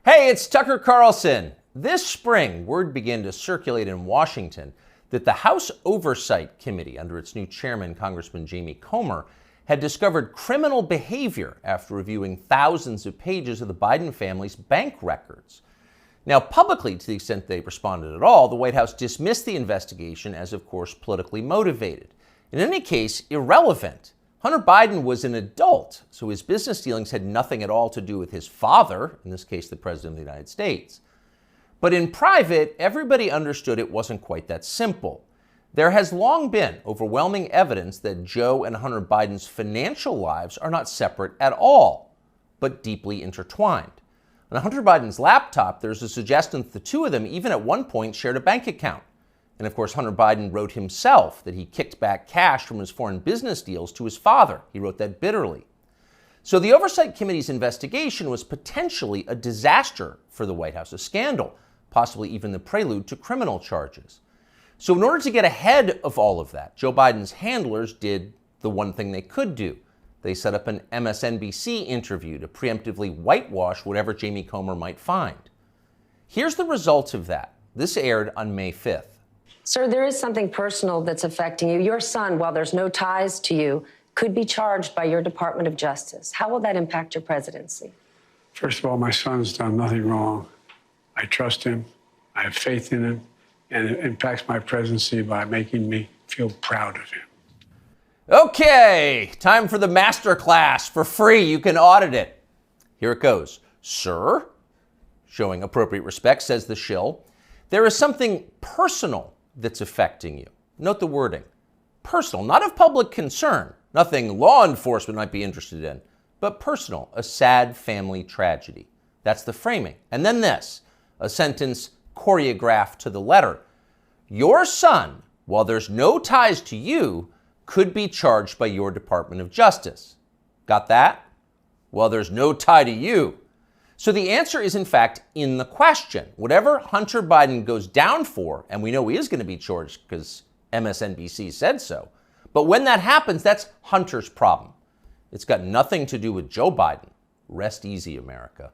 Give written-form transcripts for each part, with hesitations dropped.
Hey, it's Tucker Carlson. This spring, word began to circulate in Washington that the House Oversight Committee, under its new chairman, Congressman Jamie Comer, had discovered criminal behavior after reviewing thousands of pages of the Biden family's bank records. Now, publicly, to the extent they responded at all, the White House dismissed the investigation as, of course, politically motivated. In any case, irrelevant. Hunter Biden was an adult, so his business dealings had nothing at all to do with his father, in this case, the President of the United States. But in private, everybody understood it wasn't quite that simple. There has long been overwhelming evidence that Joe and Hunter Biden's financial lives are not separate at all, but deeply intertwined. On Hunter Biden's laptop, there's a suggestion that the two of them even at one point shared a bank account. And of course, Hunter Biden wrote himself that he kicked back cash from his foreign business deals to his father. He wrote that bitterly. So the Oversight Committee's investigation was potentially a disaster for the White House, a scandal, possibly even the prelude to criminal charges. So in order to get ahead of all of that, Joe Biden's handlers did the one thing they could do. They set up an MSNBC interview to preemptively whitewash whatever Jamie Comer might find. Here's the result of that. This aired on May 5th. Sir, there is something personal that's affecting you. Your son, while there's no ties to you, could be charged by your Department of Justice. How will that impact your presidency? First of all, my son's done nothing wrong. I trust him. I have faith in him. And it impacts my presidency by making me feel proud of him. Okay, time for the master class. For free, you can audit it. Here it goes. Sir, showing appropriate respect, says the shill, there is something personal that's affecting you. Note the wording. Personal, not of public concern, nothing law enforcement might be interested in, but personal, a sad family tragedy. That's the framing. And then this, a sentence choreographed to the letter. Your son, while there's no ties to you, could be charged by your Department of Justice. Got that? Well, there's no tie to you. So the answer is, in fact, in the question. Whatever Hunter Biden goes down for, and we know he is going to be charged because MSNBC said so, but when that happens, that's Hunter's problem. It's got nothing to do with Joe Biden. Rest easy, America.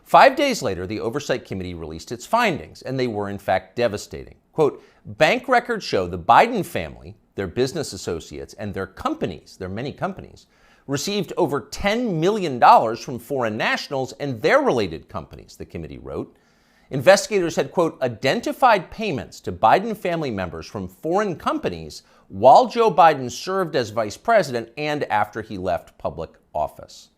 5 days later, the Oversight Committee released its findings, and they were, in fact, devastating. Quote, bank records show the Biden family, their business associates, and their companies, their many companies, received over $10 million from foreign nationals and their related companies, the committee wrote. Investigators had, quote, identified payments to Biden family members from foreign companies while Joe Biden served as vice president and after he left public office.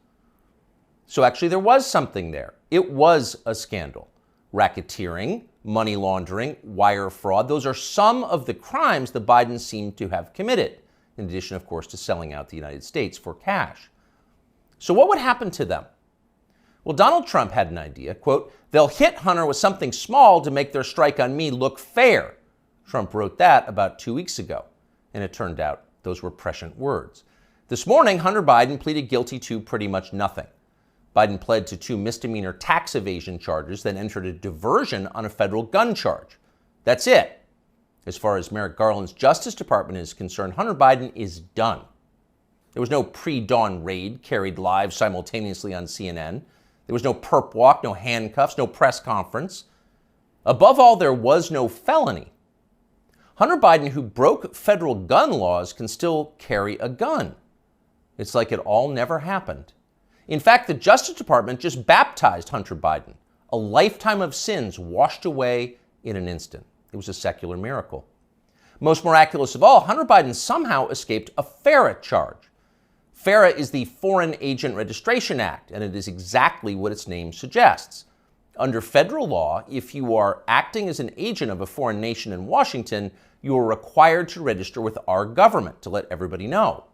So actually there was something there. It was a scandal. Racketeering, money laundering, wire fraud, those are some of the crimes the Bidens seem to have committed, in addition, of course, to selling out the United States for cash. So what would happen to them? Well, Donald Trump had an idea, quote, they'll hit Hunter with something small to make their strike on me look fair. Trump wrote that about 2 weeks ago, and it turned out those were prescient words. This morning, Hunter Biden pleaded guilty to pretty much nothing. Biden pled to 2 misdemeanor tax evasion charges, then entered a diversion on a federal gun charge. That's it. As far as Merrick Garland's Justice Department is concerned, Hunter Biden is done. There was no pre-dawn raid carried live simultaneously on CNN. There was no perp walk, no handcuffs, no press conference. Above all, there was no felony. Hunter Biden, who broke federal gun laws, can still carry a gun. It's like it all never happened. In fact, the Justice Department just baptized Hunter Biden, a lifetime of sins washed away in an instant. It was a secular miracle. Most miraculous of all, Hunter Biden somehow escaped a FARA charge. FARA is the Foreign Agent Registration Act, and it is exactly what its name suggests. Under federal law, if you are acting as an agent of a foreign nation in Washington, you are required to register with our government to let everybody know.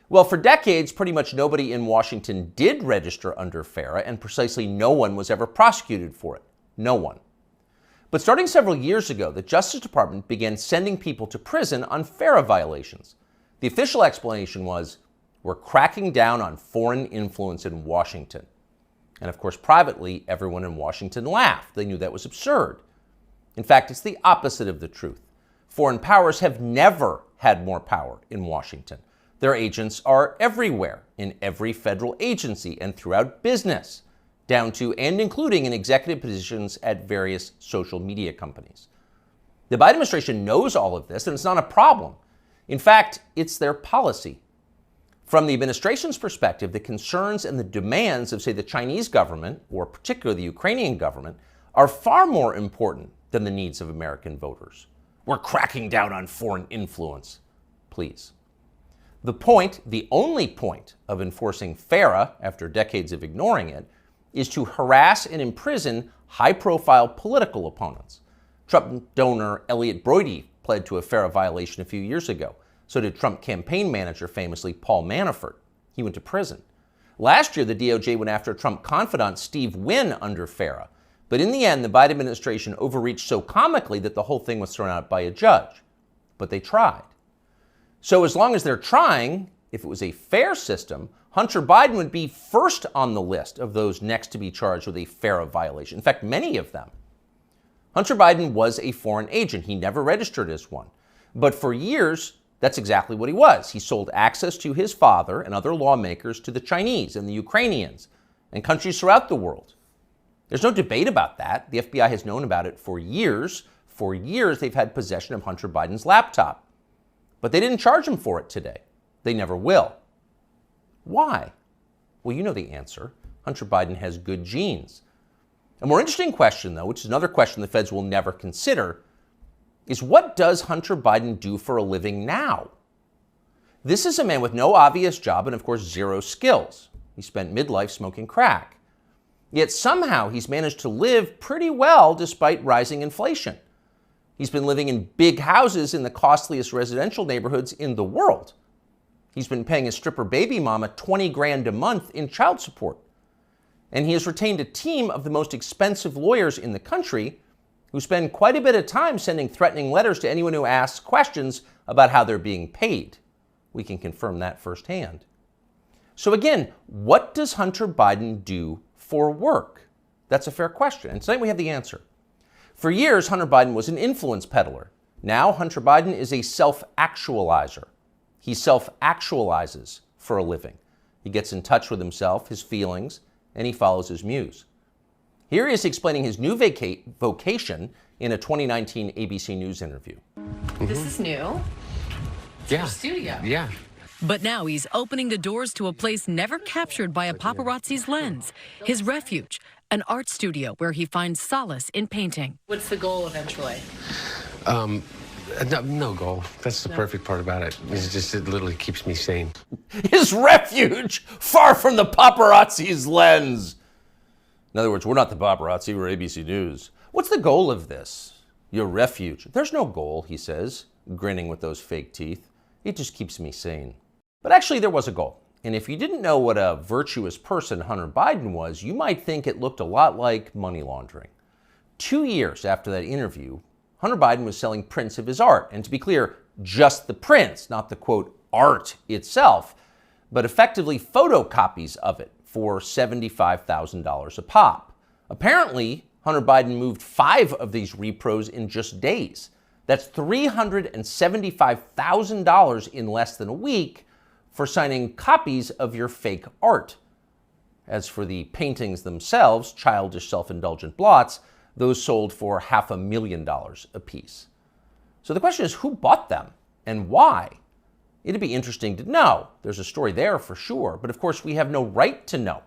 Well, for decades, pretty much nobody in Washington did register under FARA, and precisely no one was ever prosecuted for it. No one. But starting several years ago, the Justice Department began sending people to prison on FARA violations. The official explanation was, we're cracking down on foreign influence in Washington. And of course, privately, everyone in Washington laughed. They knew that was absurd. In fact, it's the opposite of the truth. Foreign powers have never had more power in Washington. Their agents are everywhere, in every federal agency and throughout business. down to and including in executive positions at various social media companies. The Biden administration knows all of this, and it's not a problem. In fact, it's their policy. From the administration's perspective, the concerns and the demands of, say, the Chinese government, or particularly the Ukrainian government, are far more important than the needs of American voters. We're cracking down on foreign influence. Please. The point, the only point of enforcing FARA, after decades of ignoring it, is to harass and imprison high-profile political opponents. Trump donor Elliot Broidy pled to a FARA violation a few years ago. So did Trump campaign manager, famously Paul Manafort. He went to prison. Last year, the DOJ went after Trump confidant Steve Wynn under FARA. But in the end, the Biden administration overreached so comically that the whole thing was thrown out by a judge. But they tried. So as long as they're trying, if it was a fair system, Hunter Biden would be first on the list of those next to be charged with a FARA violation. In fact, many of them. Hunter Biden was a foreign agent. He never registered as one. But for years, that's exactly what he was. He sold access to his father and other lawmakers to the Chinese and the Ukrainians and countries throughout the world. There's no debate about that. The FBI has known about it for years. For years, they've had possession of Hunter Biden's laptop. But they didn't charge him for it today. They never will. Why? Well, you know the answer. Hunter Biden has good genes. A more interesting question, though, which is another question the feds will never consider, is what does Hunter Biden do for a living now? This is a man with no obvious job and, of course, zero skills. He spent midlife smoking crack. Yet somehow he's managed to live pretty well despite rising inflation. He's been living in big houses in the costliest residential neighborhoods in the world. He's been paying his stripper baby mama $20 grand a month in child support. And he has retained a team of the most expensive lawyers in the country who spend quite a bit of time sending threatening letters to anyone who asks questions about how they're being paid. We can confirm that firsthand. So again, what does Hunter Biden do for work? That's a fair question, and tonight we have the answer. For years, Hunter Biden was an influence peddler. Now, Hunter Biden is a self-actualizer. He self-actualizes for a living. He gets in touch with himself, his feelings, and he follows his muse. Here he is explaining his new vocation in a 2019 ABC News interview. This is new. It's your studio. Yeah. But now he's opening the doors to a place never captured by a paparazzi's lens, his refuge, an art studio where he finds solace in painting. What's the goal eventually? No goal. That's the perfect part about it. It's just, it literally keeps me sane. His refuge, far from the paparazzi's lens. In other words, we're not the paparazzi, we're ABC News. What's the goal of this? Your refuge. There's no goal, he says, grinning with those fake teeth. It just keeps me sane. But actually, there was a goal. And if you didn't know what a virtuous person Hunter Biden was, you might think it looked a lot like money laundering. 2 years after that interview, Hunter Biden was selling prints of his art. And to be clear, just the prints, not the, quote, art itself, but effectively photocopies of it for $75,000 a pop. Apparently, Hunter Biden moved 5 of these repros in just days. That's $375,000 in less than a week for signing copies of your fake art. As for the paintings themselves, childish self-indulgent blots, those sold for $500,000 apiece. So the question is, who bought them and why? It'd be interesting to know. There's a story there for sure, but of course we have no right to know.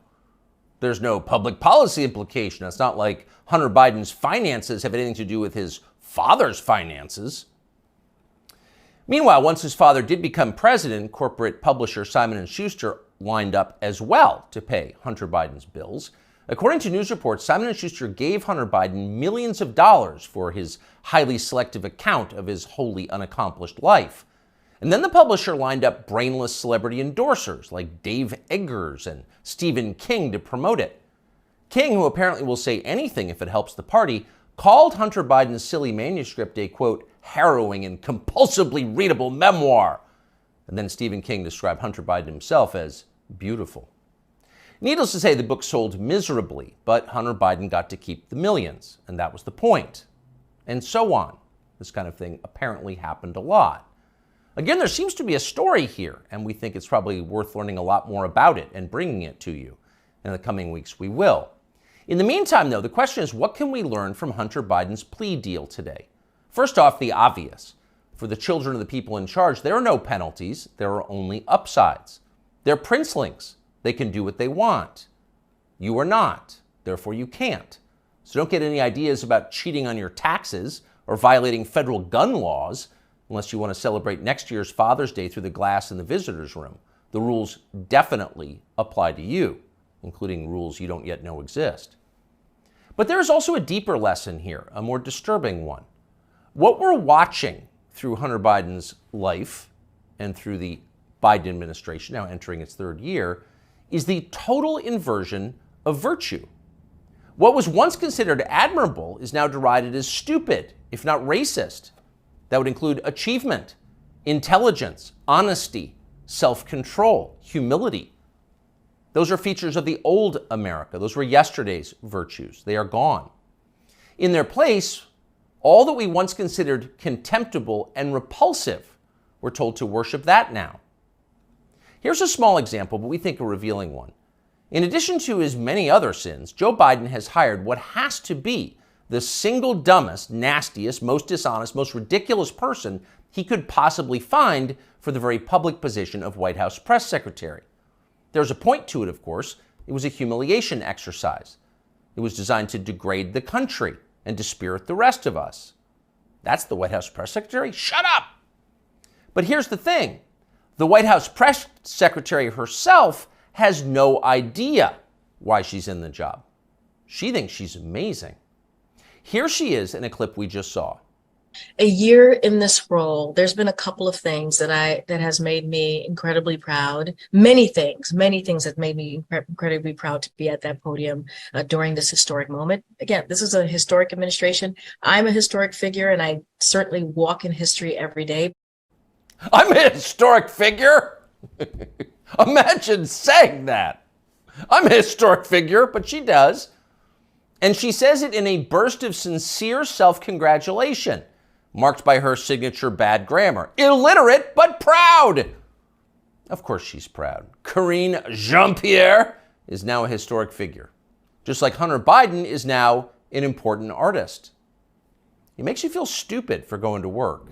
There's no public policy implication. It's not like Hunter Biden's finances have anything to do with his father's finances. Meanwhile, once his father did become president, corporate publisher Simon & Schuster lined up as well to pay Hunter Biden's bills. According to news reports, Simon & Schuster gave Hunter Biden millions of dollars for his highly selective account of his wholly unaccomplished life. And then the publisher lined up brainless celebrity endorsers like Dave Eggers and Stephen King to promote it. King, who apparently will say anything if it helps the party, called Hunter Biden's silly manuscript a, quote, harrowing and compulsively readable memoir. And then Stephen King described Hunter Biden himself as beautiful. Needless to say, the book sold miserably, but Hunter Biden got to keep the millions, and that was the point. And so on. This kind of thing apparently happened a lot. Again, there seems to be a story here, and we think it's probably worth learning a lot more about it and bringing it to you. In the coming weeks, we will. In the meantime, though, the question is, what can we learn from Hunter Biden's plea deal today? First off, the obvious. For the children of the people in charge, there are no penalties. There are only upsides. They're princelings. They can do what they want. You are not. Therefore, you can't. So don't get any ideas about cheating on your taxes or violating federal gun laws unless you want to celebrate next year's Father's Day through the glass in the visitor's room. The rules definitely apply to you, including rules you don't yet know exist. But there is also a deeper lesson here, a more disturbing one. What we're watching through Hunter Biden's life and through the Biden administration, now entering its third year, is the total inversion of virtue. What was once considered admirable is now derided as stupid, if not racist. That would include achievement, intelligence, honesty, self-control, humility. Those are features of the old America. Those were yesterday's virtues. They are gone. In their place, all that we once considered contemptible and repulsive, we're told to worship that now. Here's a small example, but we think a revealing one. In addition to his many other sins, Joe Biden has hired what has to be the single dumbest, nastiest, most dishonest, most ridiculous person he could possibly find for the very public position of White House press secretary. There's a point to it, of course. It was a humiliation exercise. It was designed to degrade the country and dispirit the rest of us. That's the White House press secretary? Shut up! But here's the thing. The White House press secretary herself has no idea why she's in the job. She thinks she's amazing. Here she is in a clip we just saw. A year in this role, there's been a couple of things that has made me incredibly proud. Many things have made me incredibly proud to be at that podium during this historic moment. Again, this is a historic administration. I'm a historic figure, and I certainly walk in history every day. I'm a historic figure? Imagine saying that. I'm a historic figure, but she does. And she says it in a burst of sincere self-congratulation, marked by her signature bad grammar. Illiterate, but proud. Of course she's proud. Karine Jean-Pierre is now a historic figure, just like Hunter Biden is now an important artist. It makes you feel stupid for going to work.